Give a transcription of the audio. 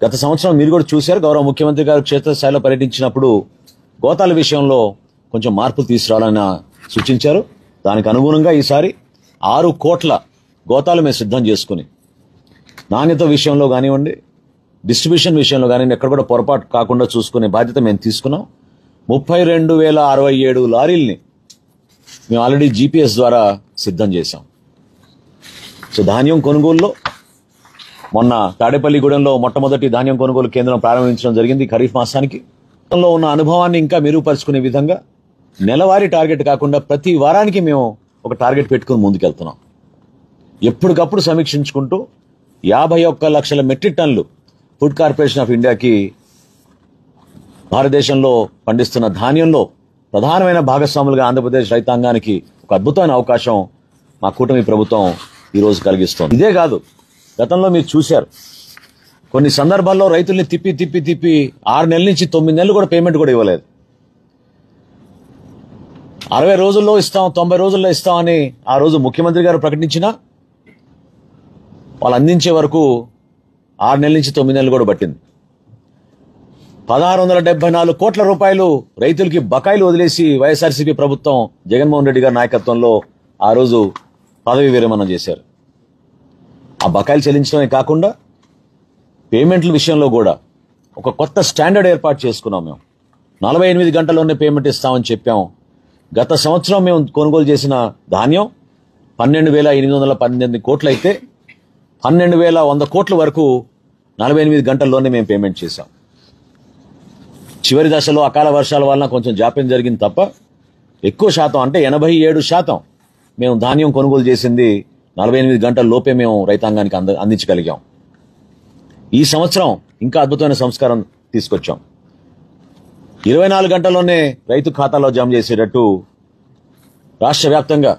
గత సంవత్సరం మీరు కూడా చూశారు, గౌరవ ముఖ్యమంత్రి గారు క్షేత్రస్థాయిలో పర్యటించినప్పుడు గోతాల విషయంలో కొంచెం మార్పులు తీసుకురావాలని సూచించారు. దానికి అనుగుణంగా ఈసారి 6 కోట్ల గోతాలు మేము సిద్ధం చేసుకుని నాణ్యత విషయంలో కానివ్వండి, డిస్ట్రిబ్యూషన్ విషయంలో కానివ్వండి, ఎక్కడ కూడా పొరపాటు కాకుండా చూసుకునే బాధ్యత మేము తీసుకున్నాం. 32,067 లారీల్ని మేము ఆల్రెడీ GPS ద్వారా సిద్ధం చేశాం. సో ధాన్యం కొనుగోలులో మొన్న తాడేపల్లిగూడెంలో మొట్టమొదటి ధాన్యం కొనుగోలు కేంద్రం ప్రారంభించడం జరిగింది. ఖరీఫ్ మాసానికి ఉన్న అనుభవాన్ని ఇంకా మెరుగుపరుచుకునే విధంగా నెలవారీ టార్గెట్ కాకుండా ప్రతి వారానికి మేము ఒక టార్గెట్ పెట్టుకుని ముందుకెళ్తున్నాం. ఎప్పటికప్పుడు సమీక్షించుకుంటూ 51 లక్షల మెట్రిక్ టన్నులు ఫుడ్ కార్పొరేషన్ ఆఫ్ ఇండియాకి భారతదేశంలో పండిస్తున్న ధాన్యంలో ప్రధానమైన భాగస్వాములుగా ఆంధ్రప్రదేశ్ రైతాంగానికి ఒక అద్భుతమైన అవకాశం మా కూటమి ప్రభుత్వం ఈరోజు కలిగిస్తోంది. ఇదే కాదు, గతంలో మీరు చూశారు, కొన్ని సందర్భాల్లో రైతుల్ని తిప్పి 6 నెలల నుంచి 9 నెలలు కూడా పేమెంట్ కూడా ఇవ్వలేదు. 60 రోజుల్లో ఇస్తాం, 90 రోజుల్లో ఇస్తామని ఆ రోజు ముఖ్యమంత్రి గారు ప్రకటించినా వాళ్ళు అందించే వరకు 6 నెలల నుంచి 9 నెలలు కూడా పట్టింది. 1674 కోట్ల రూపాయలు రైతులకి బకాయిలు వదిలేసి వైఎస్ఆర్సీపీ ప్రభుత్వం జగన్మోహన్ రెడ్డి గారి నాయకత్వంలో ఆ రోజు పదవి విరమణ చేశారు. ఆ బకాయిలు చెల్లించడమే కాకుండా పేమెంట్ల విషయంలో కూడా ఒక కొత్త స్టాండర్డ్ ఏర్పాటు చేసుకున్నాం. మేము 48 గంటల్లోనే పేమెంట్ ఇస్తామని చెప్పాం. గత సంవత్సరం మేము కొనుగోలు చేసిన ధాన్యం 12,818 కోట్లు అయితే 12,100 కోట్ల వరకు 48 గంటల్లోనే మేము పేమెంట్ చేశాం. చివరి దశలో అకాల వర్షాల వలన కొంచెం జాప్యం జరిగింది తప్ప ఎక్కువ శాతం అంటే 87% మేము ధాన్యం కొనుగోలు చేసింది 48 గంటల లోపే మేము రైతాంగానికి అందించగలిగాం. ఈ సంవత్సరం ఇంకా అద్భుతమైన సంస్కారం తీసుకొచ్చాం. 24 గంటల్లోనే రైతు ఖాతాలో జమ చేసేటట్టు రాష్ట్ర వ్యాప్తంగా